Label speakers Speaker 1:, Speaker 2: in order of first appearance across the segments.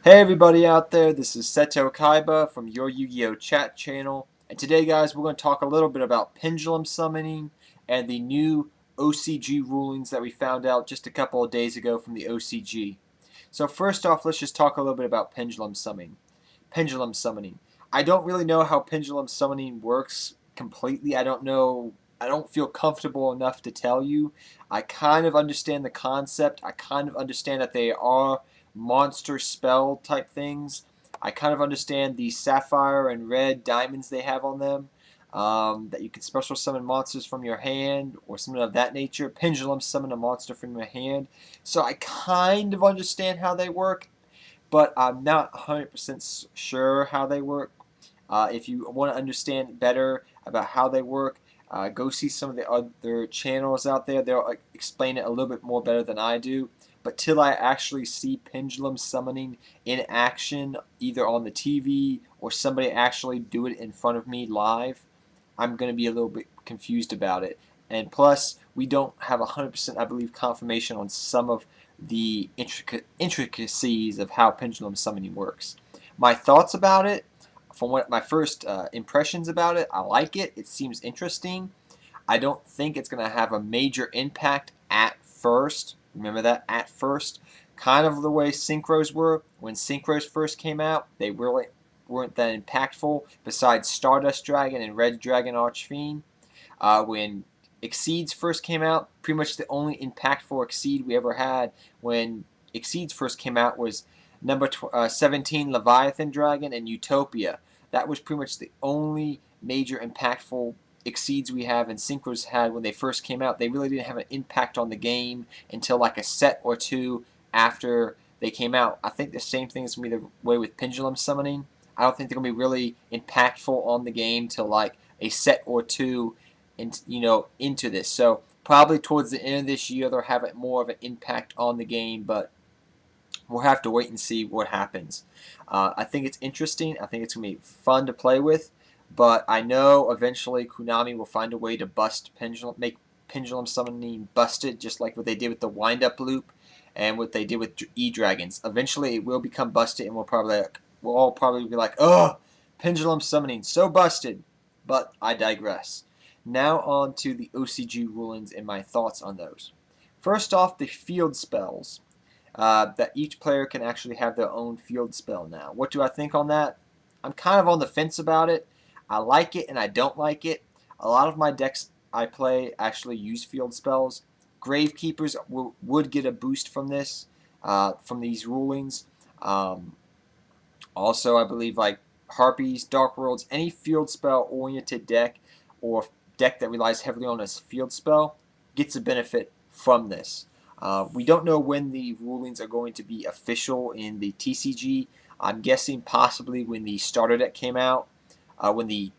Speaker 1: Hey everybody out there, this is Seto Kaiba from your Yu-Gi-Oh! Chat channel, and today guys we're going to talk a little bit about Pendulum Summoning and the new OCG rulings that we found out just a couple of days ago from the OCG. So first off, let's just talk a little bit about Pendulum Summoning. Pendulum Summoning. I don't really know how Pendulum Summoning works completely. I don't feel comfortable enough to tell you. I kind of understand the concept. I kind of understand that they are monster spell type things. I kind of understand the sapphire and red diamonds they have on them. That you can special summon monsters from your hand or something of that nature. Pendulum summon a monster from your hand. So I kind of understand how they work, but I'm not 100% sure how they work. If you want to understand better about how they work, go see some of the other channels out there. They'll explain it a little bit more better than I do. But till I actually see Pendulum Summoning in action, either on the TV or somebody actually do it in front of me live, I'm going to be a little bit confused about it. And plus, we don't have 100%, I believe, confirmation on some of the intricacies of how Pendulum Summoning works. My thoughts about it, from what my first impressions about it, I like it. It seems interesting. I don't think it's going to have a major impact at first. Remember that, at first. Kind of the way synchros were. When synchros first came out, they really weren't that impactful, besides Stardust Dragon and Red Dragon Archfiend. When Exceeds first came out, pretty much the only impactful Exceed we ever had when Exceeds first came out was number 17 Leviathan Dragon and Utopia. That was pretty much the only major impactful Exceeds we have and Synchros had when they first came out. They really didn't have an impact on the game until like a set or two after they came out. I think the same thing is going to be the way with Pendulum Summoning. I don't think they're going to be really impactful on the game till like a set or two into this. So probably towards the end of this year they'll have more of an impact on the game, but we'll have to wait and see what happens. I think it's interesting. I think it's going to be fun to play with, but I know eventually Konami will find a way to make Pendulum Summoning busted, just like what they did with the wind-up loop and what they did with E-Dragons. Eventually it will become busted, and we'll all probably be like, "Oh, Pendulum Summoning, so busted." But I digress. Now on to the OCG rulings and my thoughts on those. First off, the field spells. That each player can actually have their own field spell now. What do I think on that? I'm kind of on the fence about it. I like it and I don't like it. A lot of my decks I play actually use field spells. Gravekeepers would get a boost from this, from these rulings. Um, Also, I believe like Harpies, Dark Worlds, any field spell oriented deck or deck that relies heavily on a field spell gets a benefit from this. We don't know when the rulings are going to be official in the TCG. I'm guessing possibly when the starter deck came out, when the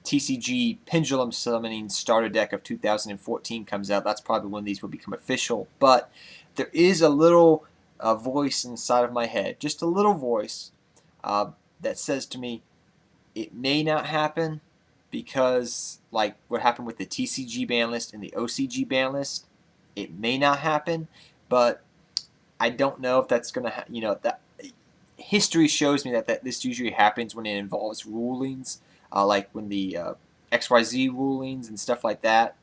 Speaker 1: TCG Pendulum Summoning starter deck of 2014 comes out. That's probably when these will become official. But there is a little voice inside of my head, just a little voice that says to me, it may not happen because, like what happened with the TCG ban list and the OCG ban list, it may not happen, but I don't know if that's going to, that history shows me that this usually happens when it involves rulings, like when the XYZ rulings and stuff like that.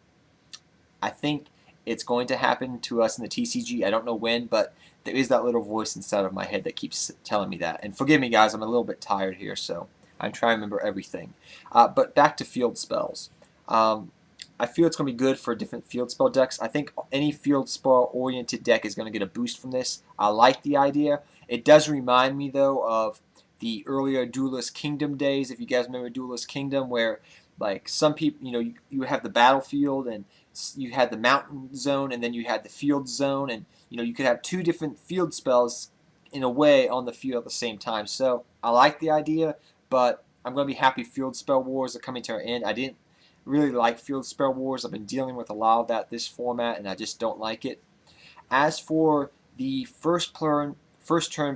Speaker 1: I think it's going to happen to us in the TCG. I don't know when, but there is that little voice inside of my head that keeps telling me that. And forgive me, guys, I'm a little bit tired here, so I'm trying to remember everything. But back to field spells. I feel it's going to be good for different field spell decks. I think any field spell oriented deck is going to get a boost from this. I like the idea. It does remind me, though, of the earlier Duelist Kingdom days. If you guys remember Duelist Kingdom, where like some people, you have the battlefield and you had the mountain zone and then you had the field zone, and you could have two different field spells in a way on the field at the same time. So I like the idea, but I'm going to be happy Field Spell Wars are coming to an end. I didn't really like Field Spell Wars. I've been dealing with a lot of that this format, and I just don't like it. As for the first turn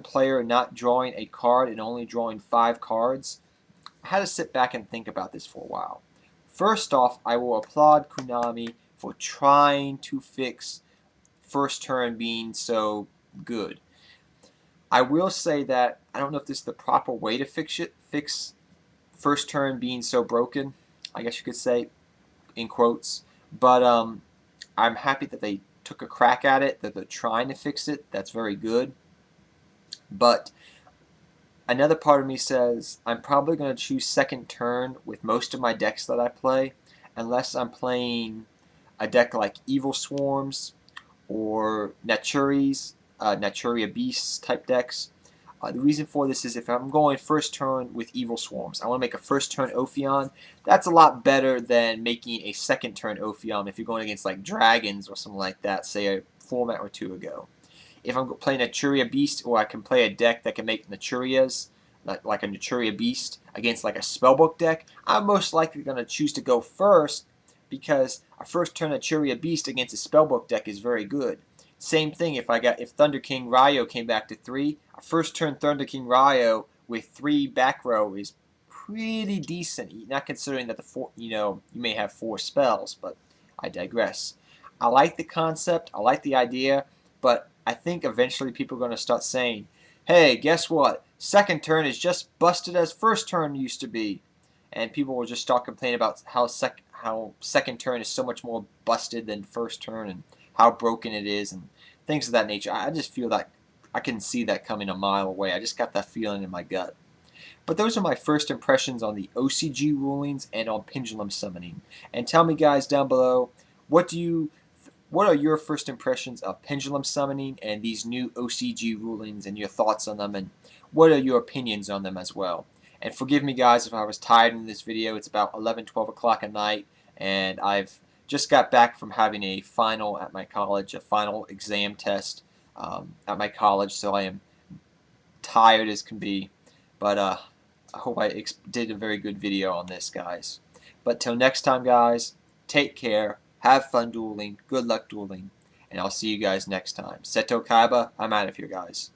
Speaker 1: player not drawing a card and only drawing 5 cards, I had to sit back and think about this for a while. First off, I will applaud Konami for trying to fix first turn being so good. I will say that I don't know if this is the proper way to fix first turn being so broken, I guess you could say, in quotes. But I'm happy that they took a crack at it, that they're trying to fix it. That's very good. But another part of me says I'm probably going to choose second turn with most of my decks that I play, unless I'm playing a deck like Evil Swarms or Naturia Beasts type decks. The reason for this is if I'm going first turn with Evil Swarms, I want to make a first turn Ophion. That's a lot better than making a second turn Ophion if you're going against like Dragons or something like that, say a format or two ago. If I'm playing Naturia Beast, or I can play a deck that can make Naturias, like a Naturia Beast, against like a Spellbook deck, I'm most likely going to choose to go first because a first turn Naturia Beast against a Spellbook deck is very good. Same thing if Thunder King Ryo came back to 3, a first turn Thunder King Ryo with 3 back row is pretty decent. Not considering that you may have 4 spells, but I digress. I like the concept, I like the idea, but I think eventually people are going to start saying, hey, guess what? Second turn is just busted as first turn used to be. And people will just start complaining about how second turn is so much more busted than first turn and how broken it is and things of that nature. I just feel like I can see that coming a mile away. I just got that feeling in my gut. But those are my first impressions on the OCG rulings and on pendulum summoning. And tell me, guys, down below, what are your first impressions of pendulum summoning and these new OCG rulings and your thoughts on them, and what are your opinions on them as well? And forgive me, guys, if I was tired in this video. It's about 11, 12 o'clock at night, and I've just got back from having a final at my college, a final exam test at my college, so I am tired as can be. But I hope I did a very good video on this, guys. But till next time, guys, take care, have fun dueling, good luck dueling, and I'll see you guys next time. Seto Kaiba, I'm out of here, guys.